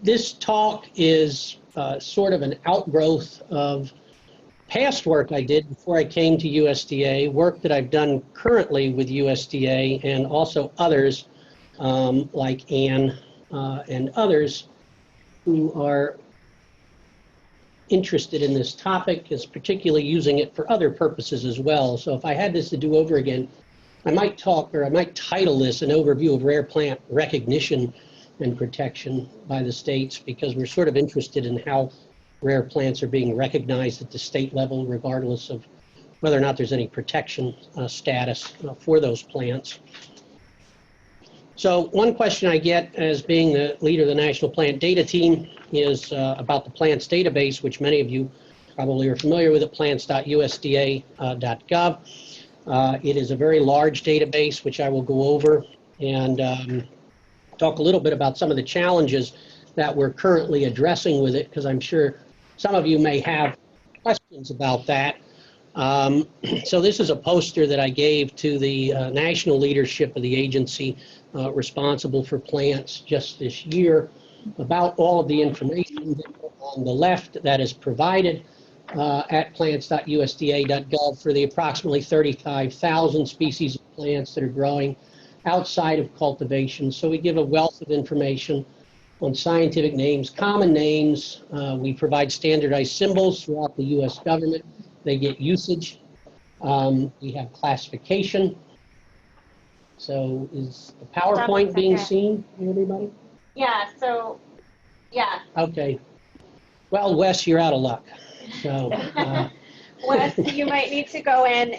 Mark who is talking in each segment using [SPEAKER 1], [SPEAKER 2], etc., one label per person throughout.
[SPEAKER 1] This talk is sort of an outgrowth of past work I did before I came to USDA, work that I've done currently with USDA and also others like Ann and others who are interested in this topic, is particularly using it for other purposes as well. So if I had this to do over again, I might talk, or I might title this an overview of rare plant recognition and protection by the states, because we're sort of interested in how rare plants are being recognized at the state level, regardless of whether or not there's any protection status for those plants. So one question I get as being the leader of the National Plant Data Team is about the PLANTS Database, which many of you probably are familiar with at plants.usda.gov. It is a very large database, which I will go over and talk a little bit about some of the challenges that we're currently addressing with it, because I'm sure some of you may have questions about that. So this is a poster that I gave to the national leadership of the agency responsible for plants just this year about all of the information on the left that is provided at plants.usda.gov for the approximately 35,000 species of plants that are growing outside of cultivation. So we give a wealth of information on scientific names, common names. We provide standardized symbols throughout the U.S. government. They get usage. We have classification. So is the PowerPoint being seen, everybody?
[SPEAKER 2] Yeah, so, yeah.
[SPEAKER 1] Okay. Well, Wes, you're out of luck. So,
[SPEAKER 2] Wes, you might need to go in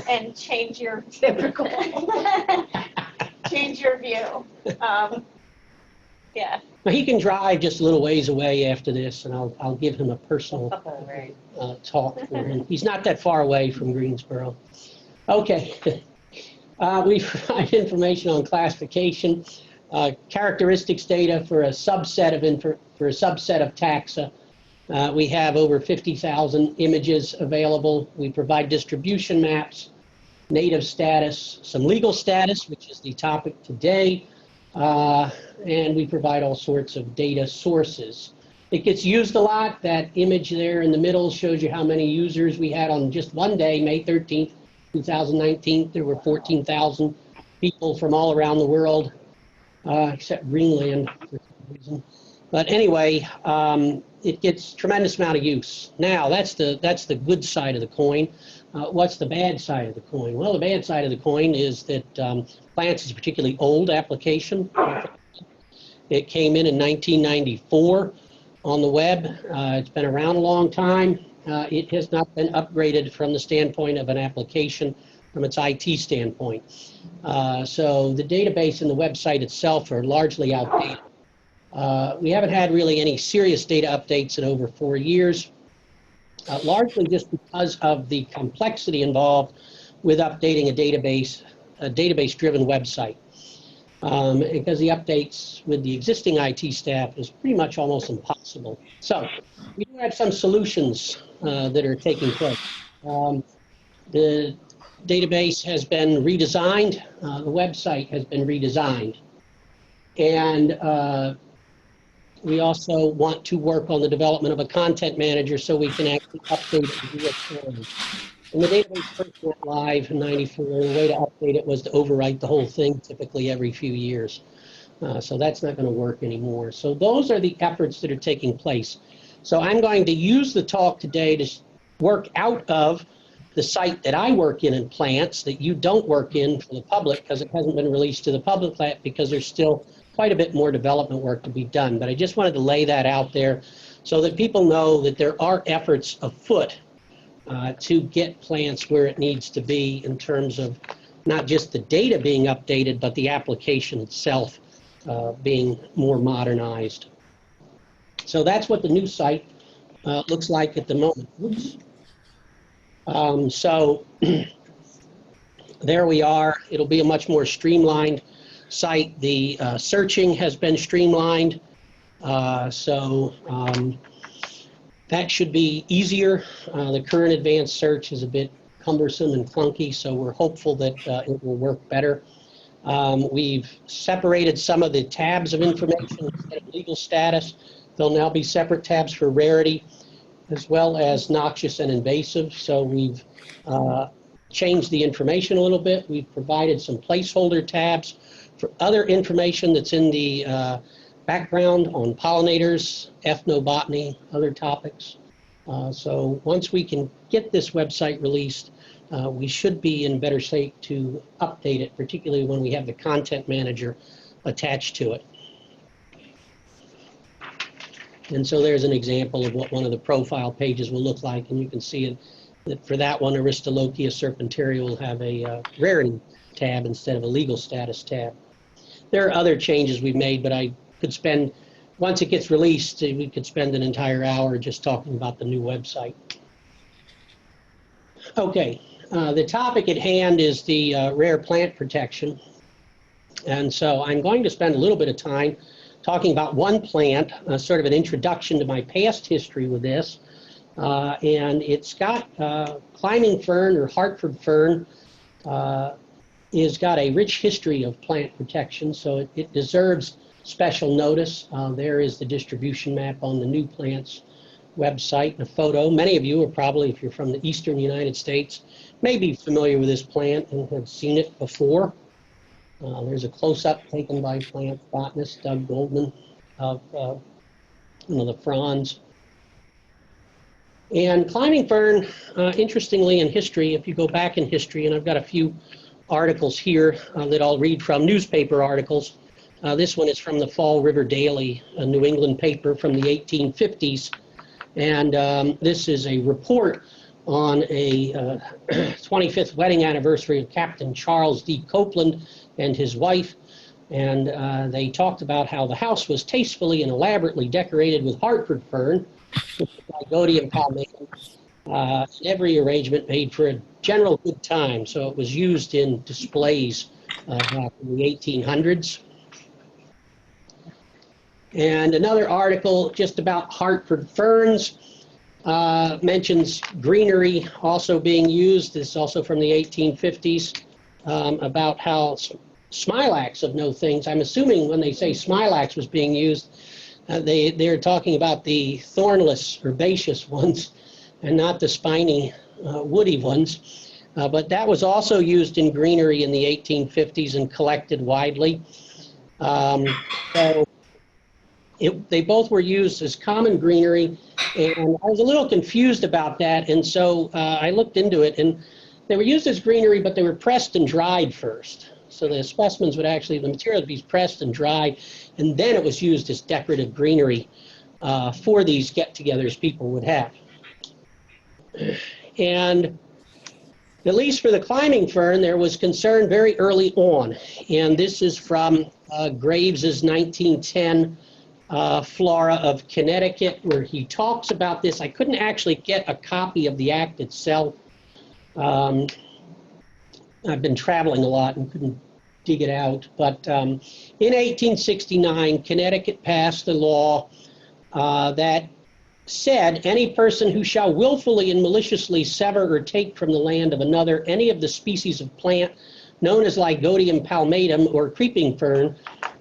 [SPEAKER 2] and change your typical, change your view. Yeah.
[SPEAKER 1] Well, he can drive just a little ways away after this, and I'll give him a personal talk for him. He's not that far away from Greensboro. Okay. We provide information on classification, characteristics data for a subset of taxa. We have over 50,000 images available. We provide distribution maps, native status, some legal status, which is the topic today, and we provide all sorts of data sources. It gets used a lot. That image there in the middle shows you how many users we had on just one day, May 13th, 2019. There were 14,000 people from all around the world, except Greenland for some reason. But anyway, it gets tremendous amount of use. Now, that's the good side of the coin. What's the bad side of the coin? Well, the bad side of the coin is that plants is a particularly old application. It came in 1994 on the web. It's been around a long time. It has not been upgraded from the standpoint of an application, from its IT standpoint. So the database and the website itself are largely outdated. We haven't had really any serious data updates in over 4 years, largely just because of the complexity involved with updating a database-driven website. Because the updates with the existing IT staff is pretty much almost impossible. So we do have some solutions that are taking place. The database has been redesigned. The website has been redesigned. And we also want to work on the development of a content manager so we can actually update it in real time. When the database first went live in '94, the way to update it was to overwrite the whole thing, typically every few years. So that's not going to work anymore. So those are the efforts that are taking place. So I'm going to use the talk today to work out of the site that I work in plants that you don't work in for the public, because it hasn't been released to the public yet, because there's still quite a bit more development work to be done. But I just wanted to lay that out there so that people know that there are efforts afoot to get plants where it needs to be in terms of not just the data being updated, but the application itself being more modernized. So that's what the new site looks like at the moment. Oops. So there we are. It'll be a much more streamlined site. The searching has been streamlined. That should be easier. The current advanced search is a bit cumbersome and clunky, so we're hopeful that it will work better. We've separated some of the tabs of information instead of legal status. There'll now be separate tabs for rarity as well as noxious and invasive. So we've changed the information a little bit. We've provided some placeholder tabs for other information that's in the background on pollinators, ethnobotany, other topics. So once we can get this website released, we should be in better shape to update it, particularly when we have the content manager attached to it. And so there's an example of what one of the profile pages will look like, and you can see it, that for that one, Aristolochia serpentaria will have a rarity tab instead of a legal status tab. There are other changes we've made, but I could spend, once it gets released, we could spend an entire hour just talking about the new website. Okay, the topic at hand is the rare plant protection. And so I'm going to spend a little bit of time talking about one plant, sort of an introduction to my past history with this. And it's got climbing fern or Hartford fern has got a rich history of plant protection, so it deserves special notice. There is the distribution map on the New Plants website, a photo. Many of you are probably, if you're from the eastern United States, may be familiar with this plant and have seen it before. There's a close-up taken by plant botanist Doug Goldman of the fronds. And climbing fern, interestingly in history, if you go back in history, and I've got a few articles here that I'll read from, newspaper articles. This one is from the Fall River Daily, a New England paper from the 1850s. And this is a report on a 25th wedding anniversary of Captain Charles D. Copeland and his wife. And they talked about how the house was tastefully and elaborately decorated with Hartford fern, Godium palmatum, and every arrangement made for a general good time. So it was used in displays back in the 1800s. And another article just about Hartford ferns mentions greenery also being used. This is also from the 1850s, about how smilax, of no things, I'm assuming when they say smilax was being used, they're talking about the thornless herbaceous ones and not the spiny woody ones. But that was also used in greenery in the 1850s and collected widely. So they both were used as common greenery, and I was a little confused about that, and so I looked into it, and they were used as greenery, but they were pressed and dried first. So the specimens would actually, the material would be pressed and dried, and then it was used as decorative greenery for these get-togethers people would have. And at least for the climbing fern, there was concern very early on, and this is from Graves's 1910 Flora of Connecticut, where he talks about this. I couldn't actually get a copy of the act itself. I've been traveling a lot and couldn't dig it out. But in 1869, Connecticut passed a law that said any person who shall willfully and maliciously sever or take from the land of another any of the species of plant known as Lygodium palmatum or creeping fern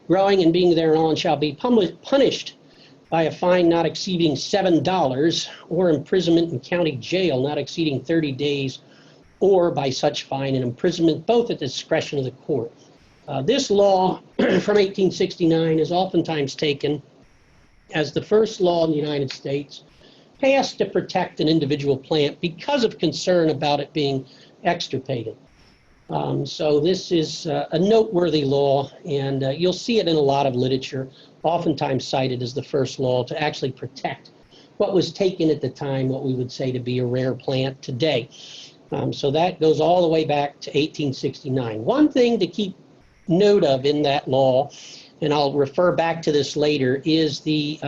[SPEAKER 1] growing and being thereon shall be punished by a fine not exceeding $7 or imprisonment in county jail not exceeding 30 days or by such fine and imprisonment both at the discretion of the court. This law from 1869 is oftentimes taken as the first law in the United States passed to protect an individual plant because of concern about it being extirpated. So this is a noteworthy law, and you'll see it in a lot of literature, oftentimes cited as the first law to actually protect what was taken at the time, what we would say to be a rare plant today. So that goes all the way back to 1869. One thing to keep note of in that law, and I'll refer back to this later, is the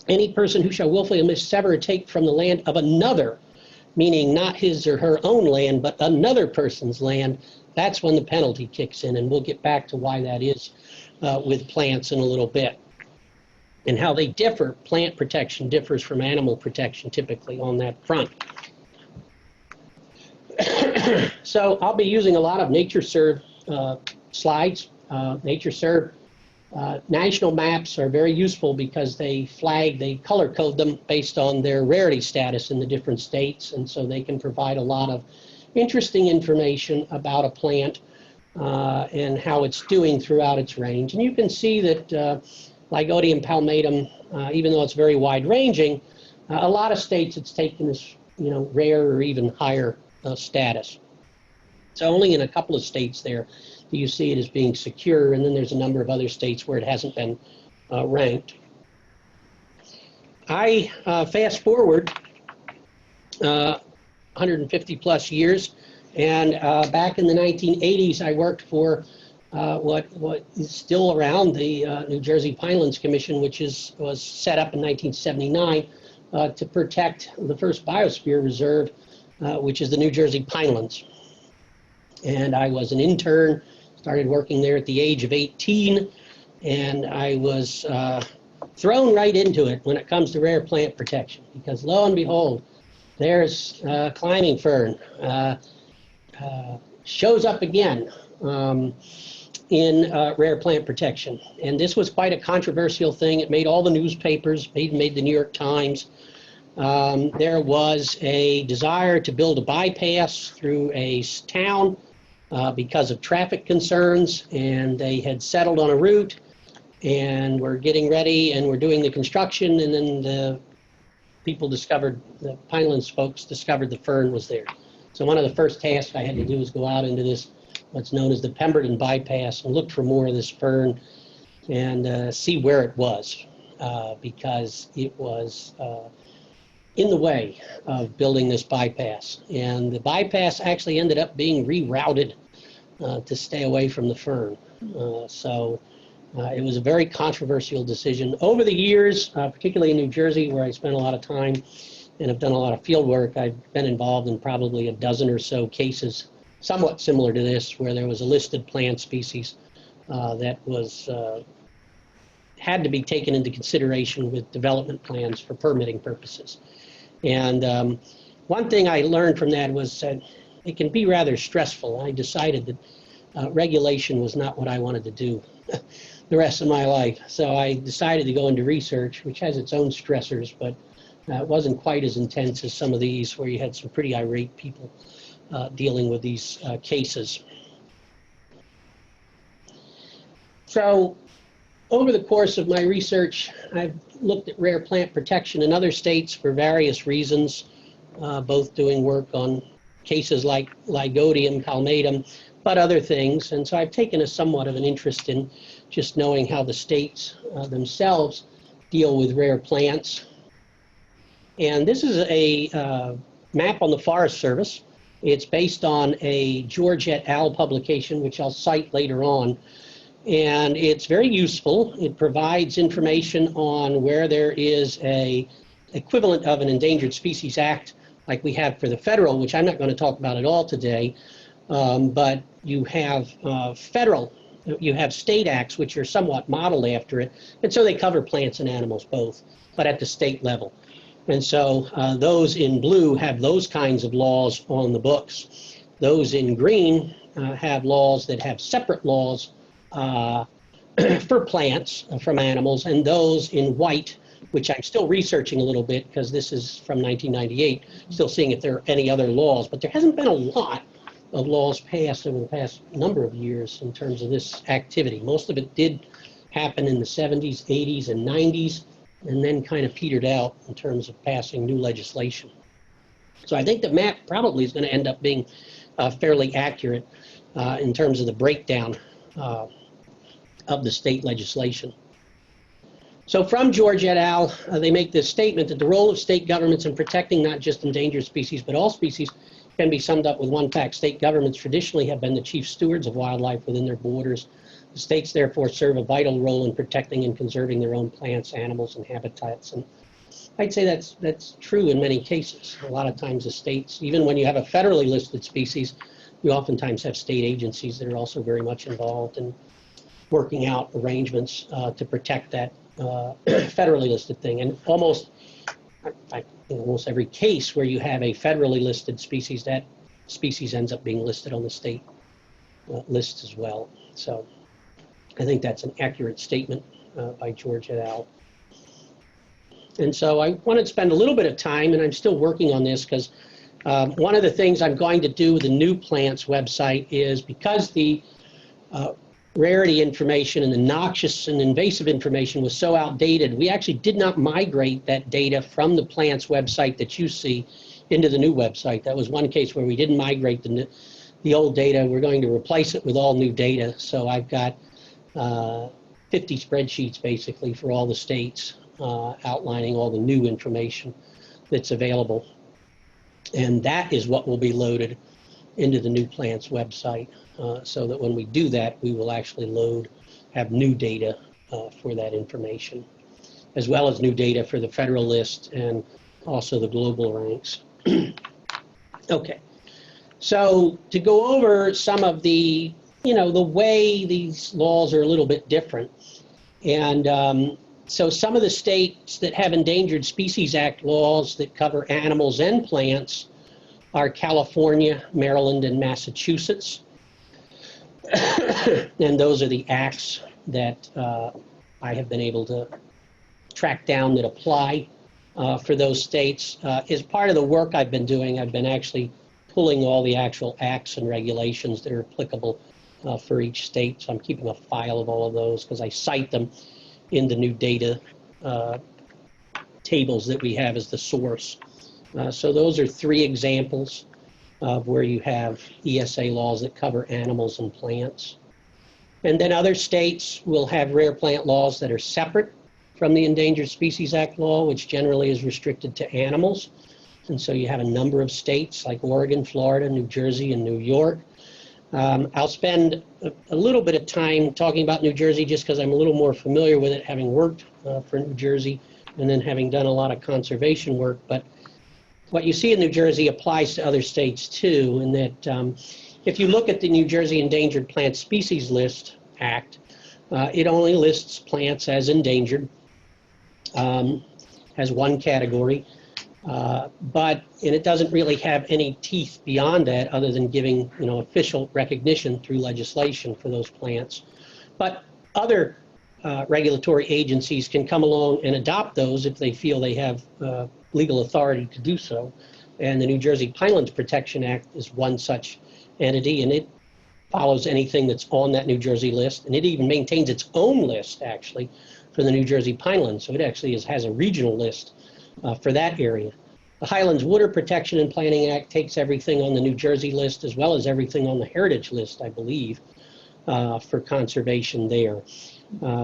[SPEAKER 1] any person who shall willfully missever or take from the land of another, meaning not his or her own land, but another person's land, that's when the penalty kicks in, and we'll get back to why that is with plants in a little bit, and how they differ. Plant protection differs from animal protection typically on that front. So I'll be using a lot of NatureServe slides. NatureServe national maps are very useful because they color code them based on their rarity status in the different states, and so they can provide a lot of interesting information about a plant and how it's doing throughout its range. And you can see that Lygodium palmatum, even though it's very wide-ranging, a lot of states it's taken this, rare or even higher status. So only in a couple of states there do you see it as being secure, and then there's a number of other states where it hasn't been ranked. I fast forward 150 plus years, and back in the 1980s I worked for what is still around, the New Jersey Pinelands Commission, which was set up in 1979 to protect the first biosphere reserve, which is the New Jersey Pinelands. And I was an intern, started working there at the age of 18, and I was thrown right into it when it comes to rare plant protection, because lo and behold, there's climbing fern, shows up again in rare plant protection. And this was quite a controversial thing. It made all the newspapers, made the New York Times. There was a desire to build a bypass through a town because of traffic concerns, and they had settled on a route and were getting ready and were doing the construction, and then the Pinelands folks discovered the fern was there. So one of the first tasks I had to do was go out into this, what's known as the Pemberton bypass, and look for more of this fern and see where it was, because it was in the way of building this bypass. And the bypass actually ended up being rerouted to stay away from the fern. It was a very controversial decision. Over the years, particularly in New Jersey, where I spent a lot of time and have done a lot of field work, I've been involved in probably a dozen or so cases, somewhat similar to this, where there was a listed plant species that was had to be taken into consideration with development plans for permitting purposes. And one thing I learned from that was that it can be rather stressful. I decided that regulation was not what I wanted to do the rest of my life. So I decided to go into research, which has its own stressors, but it wasn't quite as intense as some of these, where you had some pretty irate people dealing with these cases. So over the course of my research, I've looked at rare plant protection in other states for various reasons, both doing work on cases like Lygodium palmatum, but other things. And so I've taken a somewhat of an interest in just knowing how the states themselves deal with rare plants. And this is a map on the Forest Service. It's based on a George et al. Publication, which I'll cite later on. And it's very useful. It provides information on where there is a equivalent of an Endangered Species Act like we have for the federal, which I'm not going to talk about at all today. But you have you have state acts which are somewhat modeled after it. And so they cover plants and animals both, but at the state level. And so those in blue have those kinds of laws on the books. Those in green have laws that have separate laws for plants from animals, and those in white, which I'm still researching a little bit because this is from 1998, still seeing if there are any other laws, but there hasn't been a lot of laws passed over the past number of years in terms of this activity. Most of it did happen in the 70s, 80s, and 90s, and then kind of petered out in terms of passing new legislation. So I think the map probably is going to end up being fairly accurate in terms of the breakdown of the state legislation. So from George et al., they make this statement that the role of state governments in protecting not just endangered species, but all species can be summed up with one fact. State governments traditionally have been the chief stewards of wildlife within their borders. The states therefore serve a vital role in protecting and conserving their own plants, animals, and habitats. And I'd say that's true in many cases. A lot of times the states, even when you have a federally listed species, you oftentimes have state agencies that are also very much involved in working out arrangements to protect that federally listed thing. And almost every case where you have a federally listed species, that species ends up being listed on the state list as well. So I think that's an accurate statement by George et al. And so I wanted to spend a little bit of time, and I'm still working on this because one of the things I'm going to do with the new plants website is, because the rarity information and the noxious and invasive information was so outdated, we actually did not migrate that data from the plants website that you see into the new website. That was one case where we didn't migrate the old data. We're going to replace it with all new data. So I've got 50 spreadsheets basically for all the states outlining all the new information that's available. And that is what will be loaded into the new plants website, so that when we do that, we will actually have new data for that information, as well as new data for the federal list and also the global ranks. Okay, so to go over some of the, the way these laws are a little bit different. And so some of the states that have Endangered Species Act laws that cover animals and plants are California, Maryland, and Massachusetts. And those are the acts that I have been able to track down that apply for those states. As part of the work I've been doing, I've been actually pulling all the actual acts and regulations that are applicable for each state. So I'm keeping a file of all of those because I cite them in the new data tables that we have as the source. So those are 3 examples of where you have ESA laws that cover animals and plants. And then other states will have rare plant laws that are separate from the Endangered Species Act law, which generally is restricted to animals. And so you have a number of states like Oregon, Florida, New Jersey, and New York. I'll spend a little bit of time talking about New Jersey just because I'm a little more familiar with it, having worked for New Jersey and then having done a lot of conservation work. But what you see in New Jersey applies to other states too, in that if you look at the New Jersey Endangered Plant Species List Act, it only lists plants as endangered, as one category, and it doesn't really have any teeth beyond that other than giving official recognition through legislation for those plants. But other regulatory agencies can come along and adopt those if they feel they have legal authority to do so. And the New Jersey Pinelands Protection Act is one such entity, and it follows anything that's on that New Jersey list, and it even maintains its own list actually for the New Jersey Pinelands. So it actually has a regional list for that area. The Highlands Water Protection and Planning Act takes everything on the New Jersey list as well as everything on the Heritage list, I believe, for conservation there.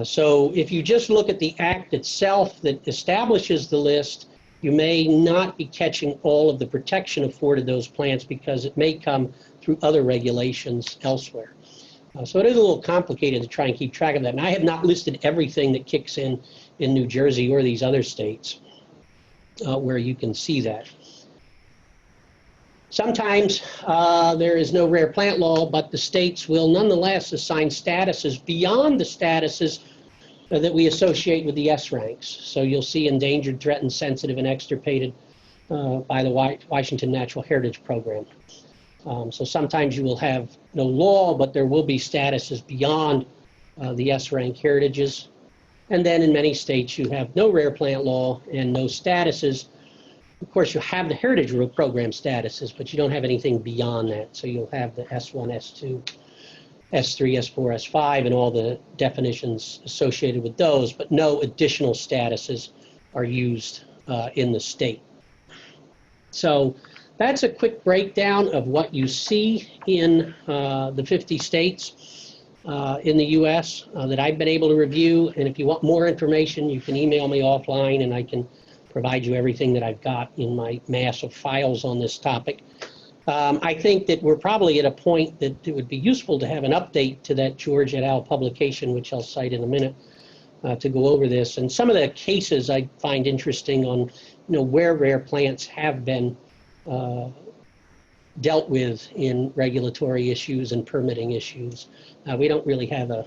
[SPEAKER 1] So if you just look at the act itself that establishes the list, you may not be catching all of the protection afforded those plants because it may come through other regulations elsewhere. So it is a little complicated to try and keep track of that. And I have not listed everything that kicks in New Jersey or these other states where you can see that. Sometimes there is no rare plant law, but the states will nonetheless assign statuses beyond the statuses that we associate with the S ranks. So you'll see endangered, threatened, sensitive, and extirpated by the Washington Natural Heritage Program. So sometimes you will have no law, but there will be statuses beyond the S rank heritages. And then in many states you have no rare plant law and no statuses. Of course, you have the Heritage Program statuses, but you don't have anything beyond that. So you'll have the S1, S2, S3, S4, S5, and all the definitions associated with those, but no additional statuses are used in the state. So that's a quick breakdown of what you see in the 50 states in the U.S. That I've been able to review. And if you want more information, you can email me offline and I can provide you everything that I've got in my mass of files on this topic. I think that we're probably at a point that it would be useful to have an update to that George et al. Publication, which I'll cite in a minute, to go over this. And some of the cases I find interesting on, where rare plants have been dealt with in regulatory issues and permitting issues. We don't really have a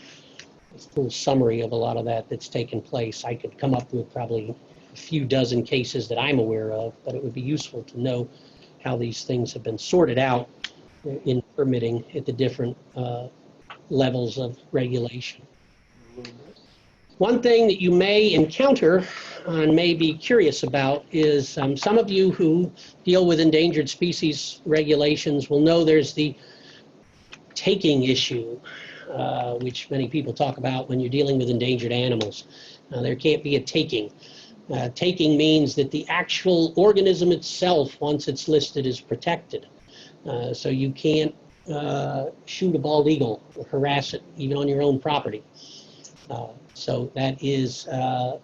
[SPEAKER 1] full summary of a lot of that that's taken place. I could come up with probably a few dozen cases that I'm aware of, but it would be useful to know how these things have been sorted out in permitting at the different levels of regulation. One thing that you may encounter and may be curious about is some of you who deal with endangered species regulations will know there's the taking issue, which many people talk about when you're dealing with endangered animals. There can't be a taking. Taking means that the actual organism itself, once it's listed, is protected. So you can't shoot a bald eagle or harass it even on your own property. So that is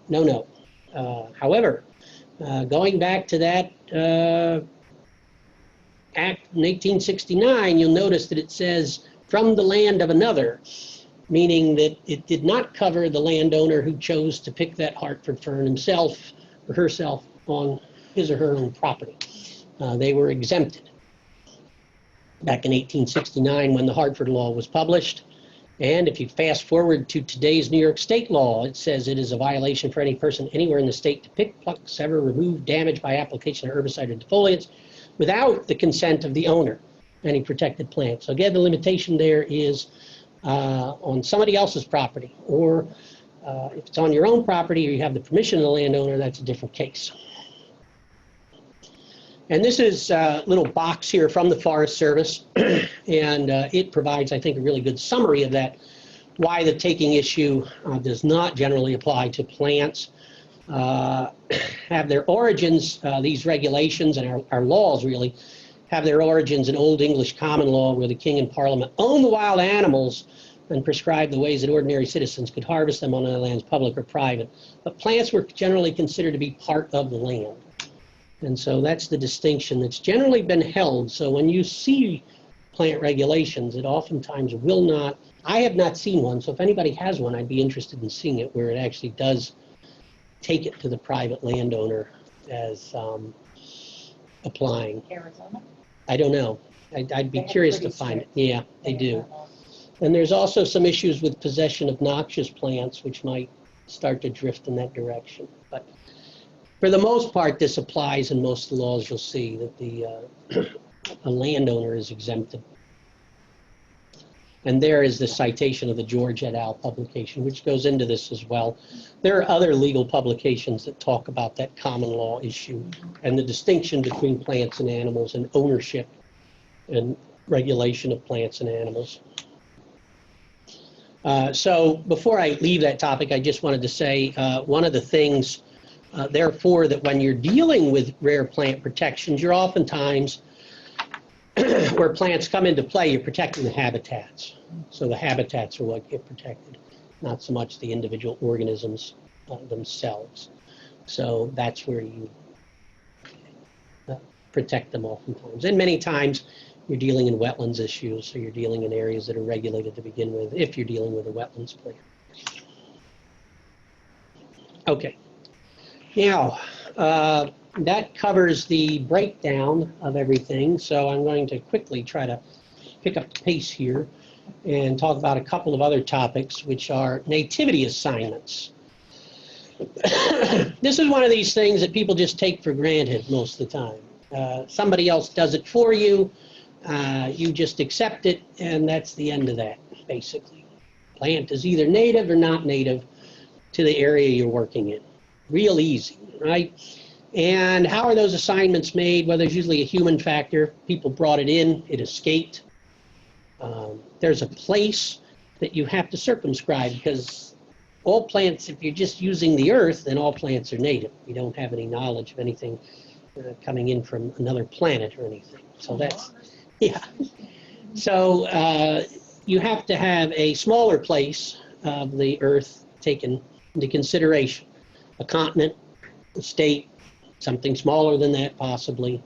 [SPEAKER 1] no. However, going back to that Act in 1869, you'll notice that it says from the land of another, meaning that it did not cover the landowner who chose to pick that Hartford fern himself or herself on his or her own property. They were exempted back in 1869 when the Hartford Law was published. And if you fast forward to today's New York State law, it says it is a violation for any person anywhere in the state to pick, pluck, sever, remove, damage by application of herbicide or defoliants without the consent of the owner, any protected plant. So again, the limitation there is on somebody else's property, or if it's on your own property or you have the permission of the landowner, that's a different case. And this is a little box here from the Forest Service, and it provides, I think, a really good summary of that, why the taking issue does not generally apply to plants. Have their origins, these regulations and our laws really, have their origins in Old English common law where the king and parliament owned the wild animals and prescribed the ways that ordinary citizens could harvest them on their lands, public or private. But plants were generally considered to be part of the land. And so that's the distinction that's generally been held. So when you see plant regulations, it oftentimes will not, I have not seen one, so if anybody has one, I'd be interested in seeing it where it actually does take it to the private landowner as applying.
[SPEAKER 2] Arizona?
[SPEAKER 1] I don't know. I'd be curious to find it. Yeah, they do. And there's also some issues with possession of noxious plants, which might start to drift in that direction. But for the most part, this applies in most of the laws. You'll see that the a landowner is exempted. And there is the citation of the George et al. Publication, which goes into this as well. There are other legal publications that talk about that common law issue and the distinction between plants and animals and ownership and regulation of plants and animals. So before I leave that topic, I just wanted to say one of the things, therefore, that when you're dealing with rare plant protections, you're oftentimes, where plants come into play, you're protecting the habitats. So the habitats are what get protected, not so much the individual organisms themselves. So that's where you protect them oftentimes. And many times you're dealing in wetlands issues, so you're dealing in areas that are regulated to begin with, if you're dealing with a wetlands plan. Okay. Now, that covers the breakdown of everything, so I'm going to quickly try to pick up the pace here and talk about a couple of other topics, which are nativity assignments. This is one of these things that people just take for granted most of the time. Somebody else does it for you, you just accept it, and that's the end of that, basically. Plant is either native or not native to the area you're working in. Real easy, right? And how are those assignments made? Well, there's usually a human factor. People brought it in, it escaped. There's a place that you have to circumscribe, because all plants, if you're just using the earth, then all plants are native. You don't have any knowledge of anything coming in from another planet or anything. So that's, yeah. So you have to have a smaller place of the earth taken into consideration. A continent, a state, something smaller than that possibly,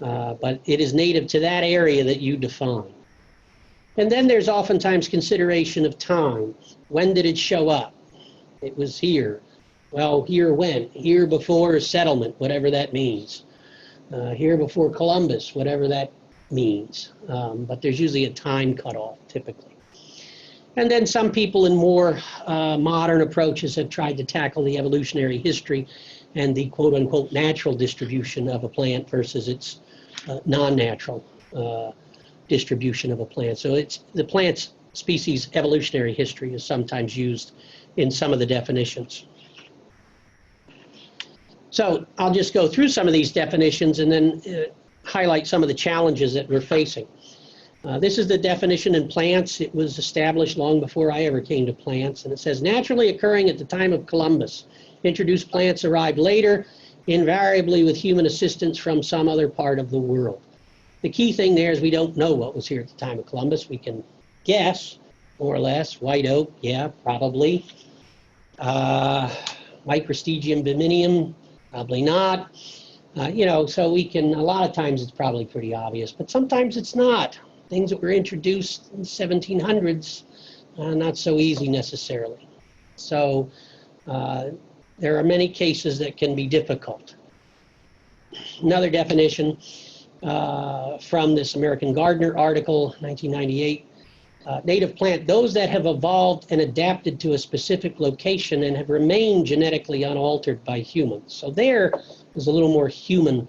[SPEAKER 1] but it is native to that area that you define. And then there's oftentimes consideration of time. When did it show up? It was here. Well, here when? Here before settlement, whatever that means. Here before Columbus, whatever that means. But there's usually a time cutoff, typically. And then some people in more modern approaches have tried to tackle the evolutionary history and the quote-unquote natural distribution of a plant versus its non-natural distribution of a plant. So it's the plant's species evolutionary history is sometimes used in some of the definitions. So I'll just go through some of these definitions and then highlight some of the challenges that we're facing. This is the definition in plants. It was established long before I ever came to plants, and it says naturally occurring at the time of Columbus. Introduced plants arrived later, invariably with human assistance from some other part of the world. The key thing there is we don't know what was here at the time of Columbus. We can guess, more or less. White oak, yeah, probably. Microstegium biminium, probably not. You know, so we can, a lot of times it's probably pretty obvious, but sometimes it's not. Things that were introduced in the 1700s, not so easy necessarily. So there are many cases that can be difficult. Another definition from this American Gardener article, 1998, native plant, those that have evolved and adapted to a specific location and have remained genetically unaltered by humans. So there is a little more human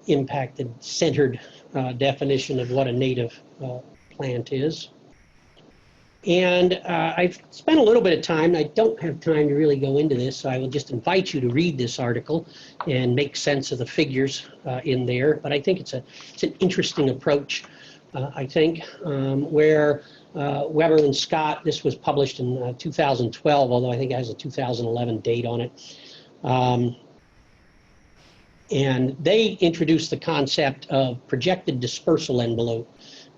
[SPEAKER 1] impacted, centered definition of what a native plant is. And I've spent a little bit of time. I don't have time to really go into this, so I will just invite you to read this article and make sense of the figures in there. But I think it's an interesting approach, I think, where Weber and Scott, this was published in 2012, although I think it has a 2011 date on it. And they introduced the concept of projected dispersal envelope,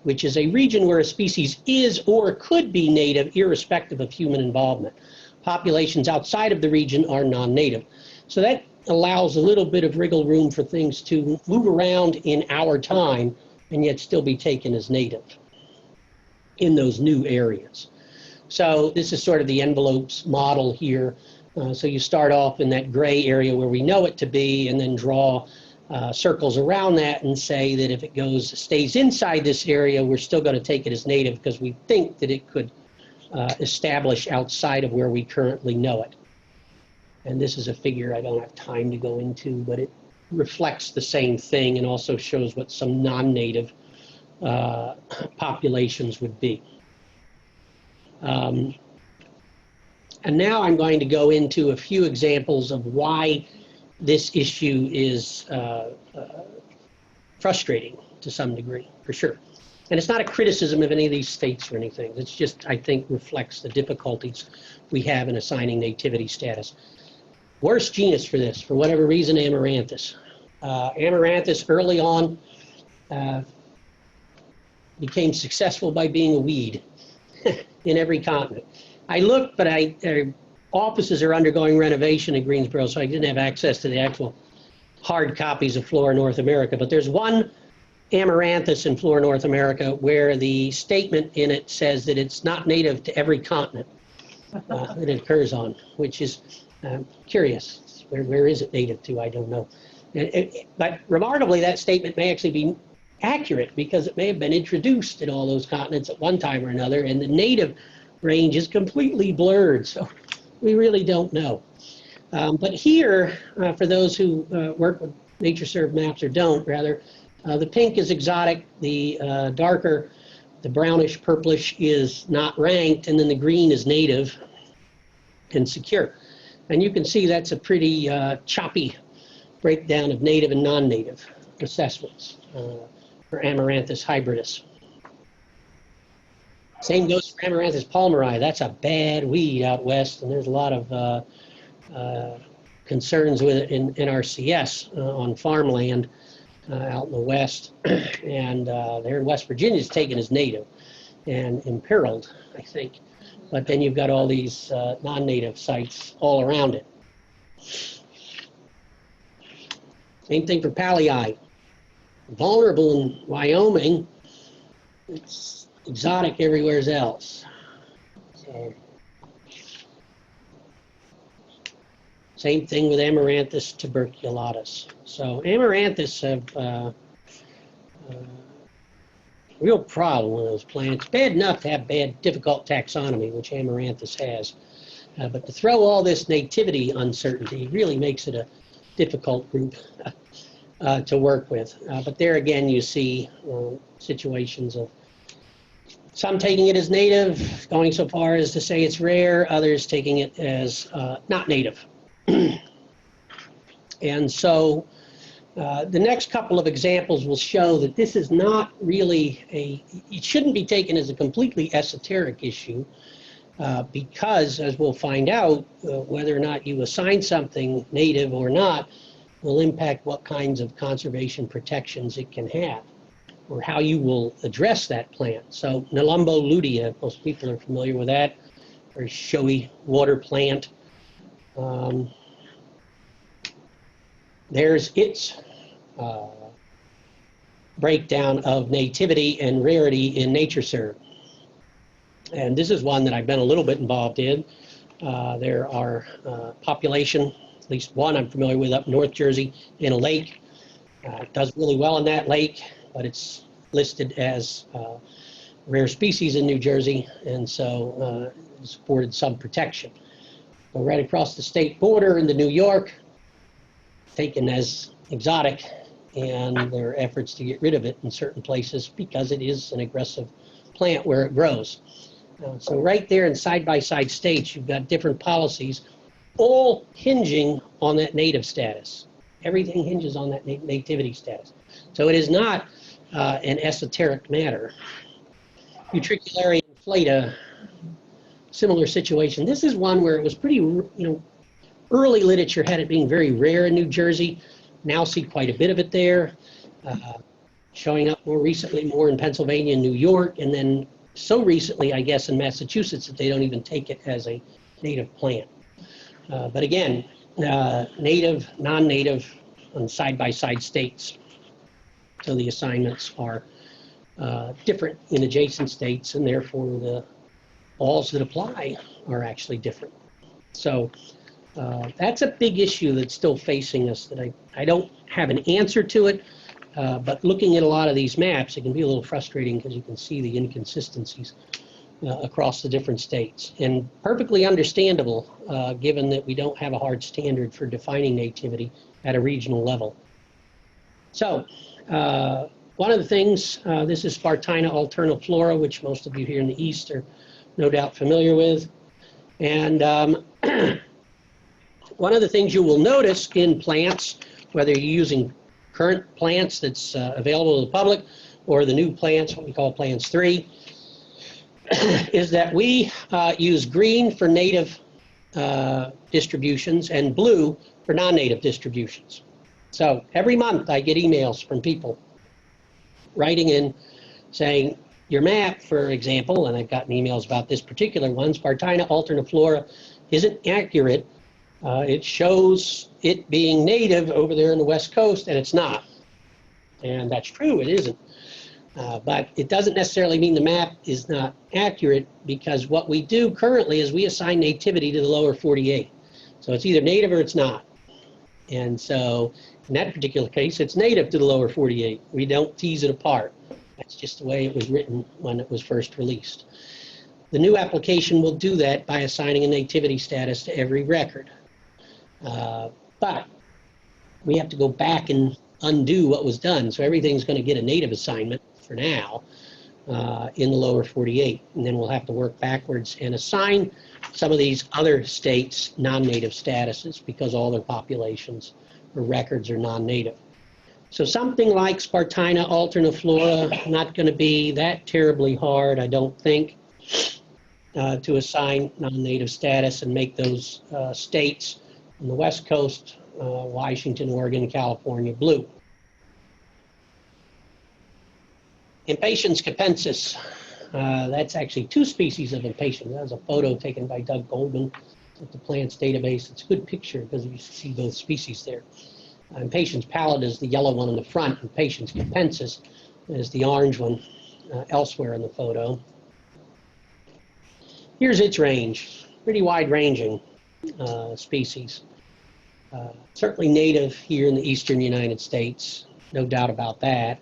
[SPEAKER 1] which is a region where a species is or could be native irrespective of human involvement. Populations outside of the region are non-native. So that allows a little bit of wriggle room for things to move around in our time and yet still be taken as native in those new areas. So this is sort of the envelopes model here. So you start off in that gray area where we know it to be and then draw circles around that and say that if it stays inside this area, we're still going to take it as native because we think that it could establish outside of where we currently know it. And this is a figure I don't have time to go into, but it reflects the same thing and also shows what some non-native populations would be. And now I'm going to go into a few examples of why this issue is frustrating to some degree, for sure. And it's not a criticism of any of these states or anything. It's just, I think, reflects the difficulties we have in assigning nativity status. Worst genus for this, for whatever reason, Amaranthus. Amaranthus early on became successful by being a weed in every continent. I looked, but offices are undergoing renovation in Greensboro, so I didn't have access to the actual hard copies of Flora North America. But there's one Amaranthus in Flora North America where the statement in it says that it's not native to every continent that it occurs on, which is curious. Where is it native to? I don't know. But remarkably, that statement may actually be accurate because it may have been introduced in all those continents at one time or another, and the native range is completely blurred, so we really don't know. But here, for those who work with NatureServe maps or don't, rather, the pink is exotic, the darker, the brownish purplish is not ranked, and then the green is native and secure. And you can see that's a pretty choppy breakdown of native and non-native assessments for Amaranthus hybridus. Same goes for Amaranthus palmeri. That's a bad weed out west, and there's a lot of concerns with it in NRCS on farmland out in the west. And there in West Virginia, it's taken as native and imperiled, I think. But then you've got all these non-native sites all around it. Same thing for palii. Vulnerable in Wyoming. It's exotic everywhere else. So, same thing with Amaranthus tuberculatus. So Amaranthus have real problem with those plants. Bad enough to have difficult taxonomy, which Amaranthus has. But to throw all this nativity uncertainty really makes it a difficult group. to work with. But there again, you see situations of some taking it as native, going so far as to say it's rare, others taking it as not native. And so the next couple of examples will show that this is not really it shouldn't be taken as a completely esoteric issue because, as we'll find out, whether or not you assign something native or not will impact what kinds of conservation protections it can have, or how you will address that plant. So Nelumbo lutea, most people are familiar with that, very showy water plant. There's its breakdown of nativity and rarity in NatureServe. And this is one that I've been a little bit involved in. There are population, at least one I'm familiar with up North Jersey, in a lake. It does really well in that lake, but it's listed as rare species in New Jersey, and so it's afforded some protection. But right across the state border into New York, taken as exotic, and there are efforts to get rid of it in certain places because it is an aggressive plant where it grows. So right there in side-by-side states, you've got different policies, all hinging on that native status. Everything hinges on that nativity status. So it is not an esoteric matter. Utricularia inflata, similar situation. This is one where it was pretty, early literature had it being very rare in New Jersey. Now see quite a bit of it there. Showing up more recently, more in Pennsylvania and New York, and then so recently, I guess, in Massachusetts that they don't even take it as a native plant. But again, native, non-native on side-by-side states. So the assignments are different in adjacent states, and therefore the laws that apply are actually different. So that's a big issue that's still facing us that I don't have an answer to it, but looking at a lot of these maps, it can be a little frustrating because you can see the inconsistencies across the different states. And perfectly understandable, given that we don't have a hard standard for defining nativity at a regional level. So one of the things, this is Spartina alterniflora, which most of you here in the East are no doubt familiar with. And one of the things you will notice in plants, whether you're using current plants that's available to the public or the new plants, what we call plants 3, is that we use green for native distributions and blue for non-native distributions. So every month I get emails from people writing in saying, your map, for example, and I've gotten emails about this particular one, Spartina alterniflora, isn't accurate. It shows it being native over there on the West Coast, and it's not. And that's true, it isn't. But it doesn't necessarily mean the map is not accurate, because what we do currently is we assign nativity to the lower 48. So it's either native or it's not. And so in that particular case, it's native to the lower 48. We don't tease it apart. That's just the way it was written when it was first released. The new application will do that by assigning a nativity status to every record. But we have to go back and undo what was done. So everything's going to get a native assignment for now in the lower 48. And then we'll have to work backwards and assign some of these other states non-native statuses because all their populations or records are non-native. So something like Spartina alterniflora, not going to be that terribly hard, I don't think, to assign non-native status and make those states on the West Coast, Washington, Oregon, California, blue. Impatiens capensis, that's actually 2 species of impatiens. That was a photo taken by Doug Goldman at the Plants Database. It's a good picture because you see both species there. Impatiens pallid is the yellow one on the front, Impatiens capensis is the orange one elsewhere in the photo. Here's its range, pretty wide-ranging species. Certainly native here in the eastern United States, no doubt about that.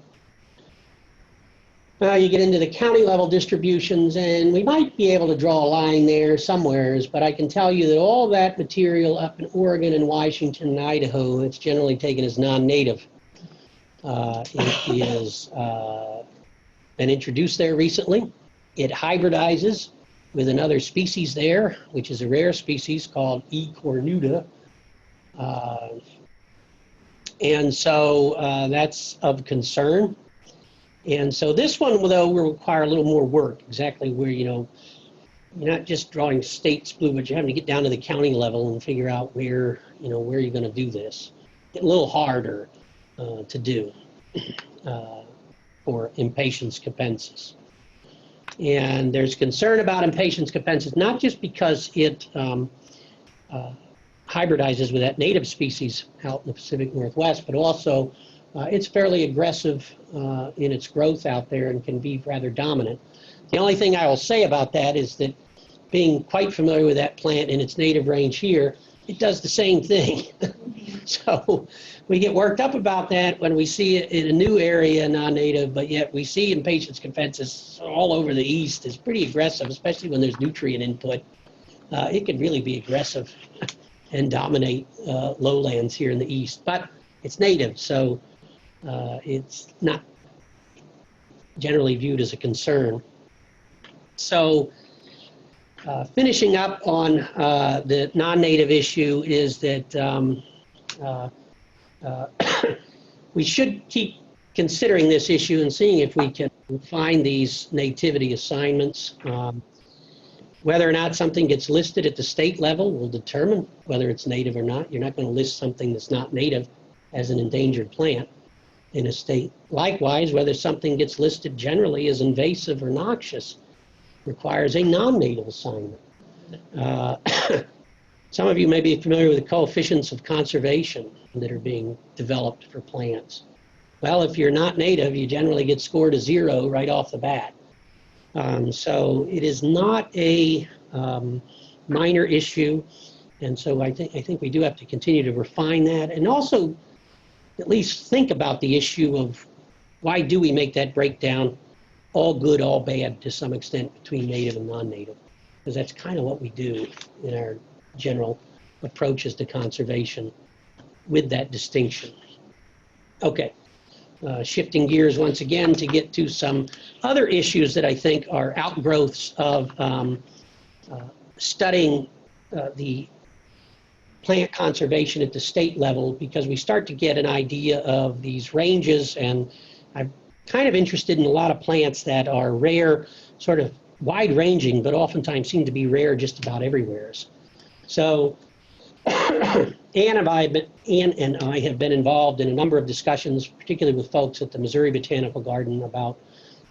[SPEAKER 1] You get into the county level distributions, and we might be able to draw a line there somewheres, but I can tell you that all that material up in Oregon and Washington and Idaho, it's generally taken as non-native. It is been introduced there recently. It hybridizes with another species there, which is a rare species called E. cornuta. And so that's of concern. And so this one, though, will require a little more work, exactly where, you're not just drawing states blue, but you're having to get down to the county level and figure out where, where you're going to do this. It's a little harder to do for impatiens capensis. And there's concern about impatiens capensis, not just because it hybridizes with that native species out in the Pacific Northwest, but also it's fairly aggressive in its growth out there and can be rather dominant. The only thing I will say about that is that being quite familiar with that plant in its native range here, it does the same thing. So we get worked up about that when we see it in a new area, non-native, but yet we see impatiens capensis all over the east. It's pretty aggressive, especially when there's nutrient input. It can really be aggressive and dominate lowlands here in the east, but it's native, so it's not generally viewed as a concern. So finishing up on the non-native issue is that we should keep considering this issue and seeing if we can find these nativity assignments. Whether or not something gets listed at the state level will determine whether it's native or not. You're not going to list something that's not native as an endangered plant in a state. Likewise, whether something gets listed generally as invasive or noxious requires a non-native assignment. Some of you may be familiar with the coefficients of conservation that are being developed for plants. Well, if you're not native, you generally get scored a 0 right off the bat. So it is not a minor issue, and so I think we do have to continue to refine that, and also at least think about the issue of why do we make that breakdown all good, all bad to some extent between native and non-native, because that's kind of what we do in our general approaches to conservation with that distinction. Okay. Shifting gears once again to get to some other issues that I think are outgrowths of studying the plant conservation at the state level, because we start to get an idea of these ranges, and I'm kind of interested in a lot of plants that are rare, sort of wide-ranging, but oftentimes seem to be rare just about everywhere. So Ann and I have been involved in a number of discussions, particularly with folks at the Missouri Botanical Garden, about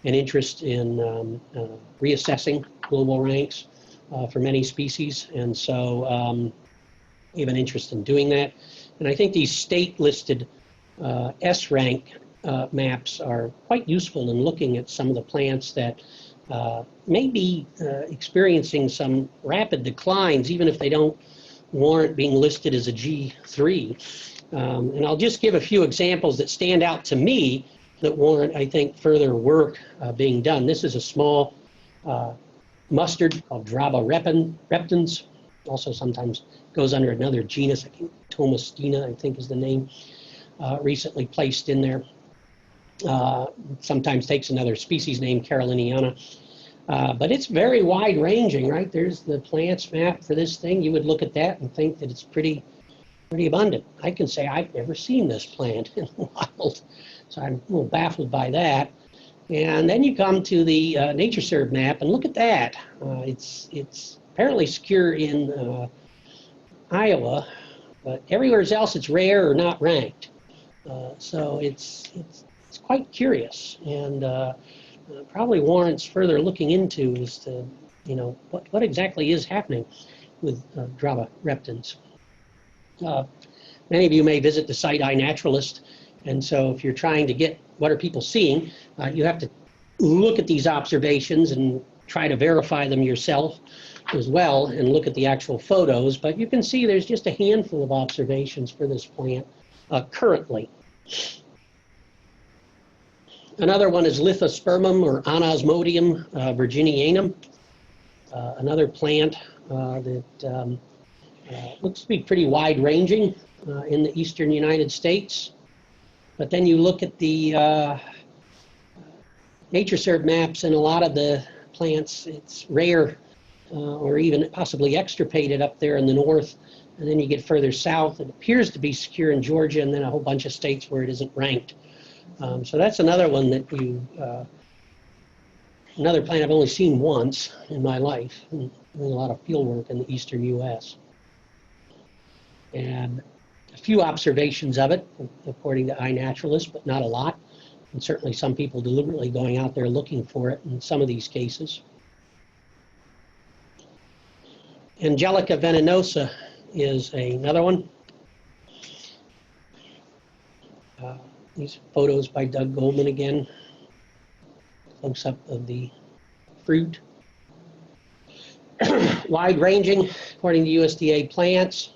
[SPEAKER 1] an interest in reassessing global ranks for many species. And so we have an interest in doing that. And I think these state-listed S-rank maps are quite useful in looking at some of the plants that may be experiencing some rapid declines, even if they don't warrant being listed as a G3. And I'll just give a few examples that stand out to me that warrant, I think, further work being done. This is a small mustard called Draba reptans, also sometimes goes under another genus, I think Tomastina, I think is the name, recently placed in there. Sometimes takes another species name, Caroliniana. But it's very wide-ranging, right? There's the plants map for this thing. You would look at that and think that it's pretty abundant. I can say I've never seen this plant in the wild, so I'm a little baffled by that. And then you come to the NatureServe map and look at that. It's apparently secure in Iowa, but everywhere else it's rare or not ranked. So it's quite curious, and probably warrants further looking into as to, what exactly is happening with Draba reptans. Many of you may visit the site iNaturalist, and so if you're trying to get what are people seeing, you have to look at these observations and try to verify them yourself as well and look at the actual photos. But you can see there's just a handful of observations for this plant currently. Another one is Lithospermum or Anosmodium virginianum, another plant that looks to be pretty wide-ranging in the eastern United States. But then you look at the NatureServe maps, and a lot of the plants, it's rare or even possibly extirpated up there in the north. And then you get further south, it appears to be secure in Georgia, and then a whole bunch of states where it isn't ranked. So that's another one that you, another plant I've only seen once in my life, and doing a lot of field work in the eastern US. And a few observations of it, according to iNaturalist, but not a lot. And certainly some people deliberately going out there looking for it in some of these cases. Angelica venenosa is another one. These photos by Doug Goldman again. Close up of the fruit. Wide ranging, according to USDA plants.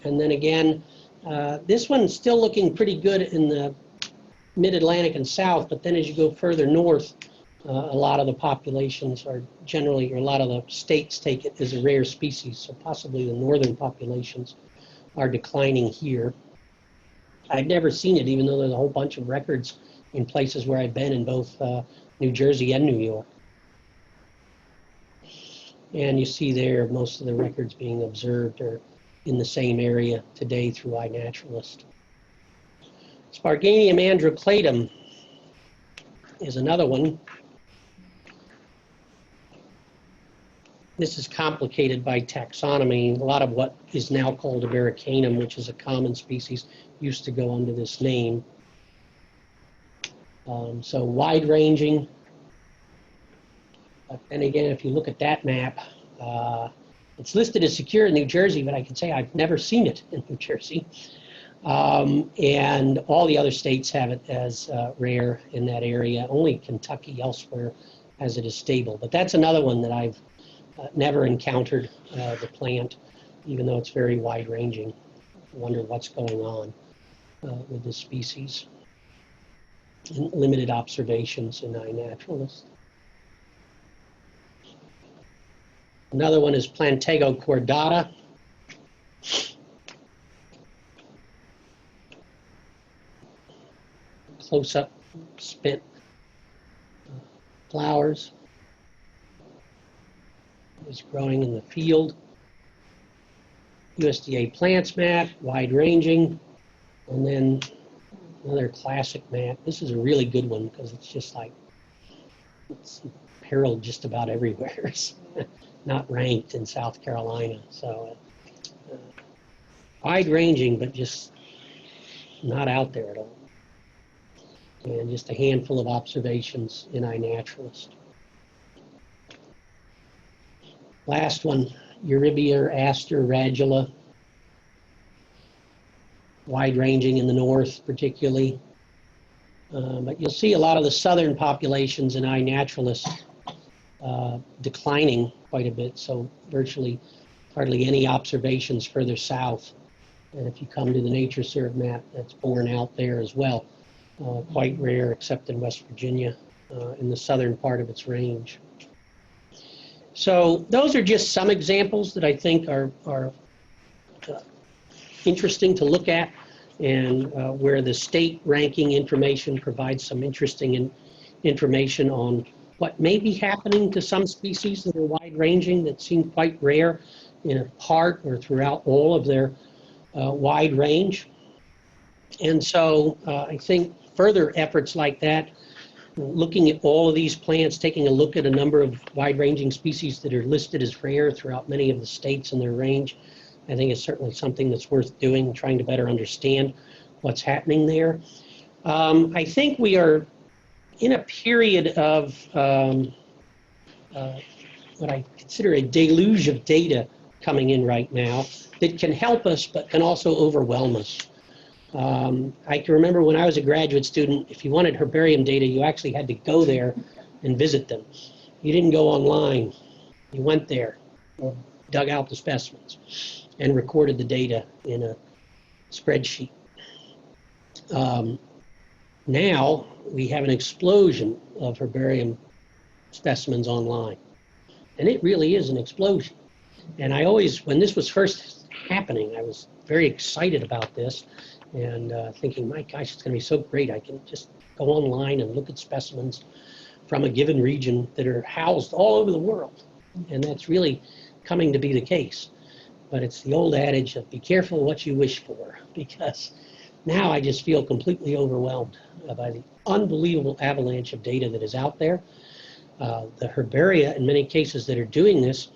[SPEAKER 1] And then again, this one's still looking pretty good in the mid-Atlantic and south, but then as you go further north, a lot of the populations are generally, or a lot of the states take it as a rare species, so possibly the northern populations are declining here. I've never seen it, even though there's a whole bunch of records in places where I've been in both New Jersey and New York. And you see there most of the records being observed are in the same area today through iNaturalist. Sparganium androcladum is another one. This is complicated by taxonomy. A lot of what is now called Americanum, which is a common species, used to go under this name. So wide-ranging. And again, if you look at that map, it's listed as secure in New Jersey, but I can say I've never seen it in New Jersey. And all the other states have it as rare in that area. Only Kentucky elsewhere has it as stable. But that's another one that I've never encountered the plant, even though it's very wide-ranging. I wonder what's going on with this species. And limited observations in iNaturalist. Another one is Plantago cordata. Close-up spent flowers. It's growing in the field. USDA plants map, wide-ranging, and then another classic map. This is a really good one because it's just like, it's heralded just about everywhere. It's not ranked in South Carolina. So wide-ranging, but just not out there at all. And just a handful of observations in iNaturalist. Last one, Eurybia aster radula. Wide-ranging in the north, particularly. But you'll see a lot of the southern populations in iNaturalist declining quite a bit, so virtually hardly any observations further south. And if you come to the NatureServe map, that's borne out there as well. Quite rare, except in West Virginia, in the southern part of its range. So those are just some examples that I think are interesting to look at, and where the state ranking information provides some interesting information on what may be happening to some species that are wide-ranging that seem quite rare in a part or throughout all of their wide range. And so I think further efforts like that, looking at all of these plants, taking a look at a number of wide-ranging species that are listed as rare throughout many of the states in their range, I think is certainly something that's worth doing, trying to better understand what's happening there. I think we are in a period of what I consider a deluge of data coming in right now that can help us but can also overwhelm us. I can remember when I was a graduate student, if you wanted herbarium data, you actually had to go there and visit them. You didn't go online. You went there, or dug out the specimens, and recorded the data in a spreadsheet. Now we have an explosion of herbarium specimens online, and it really is an explosion. And I always, when this was first happening. I was very excited about this and thinking, my gosh, it's going to be so great. I can just go online and look at specimens from a given region that are housed all over the world. And that's really coming to be the case. But it's the old adage of be careful what you wish for, because now I just feel completely overwhelmed by the unbelievable avalanche of data that is out there. The herbaria, in many cases that are doing this,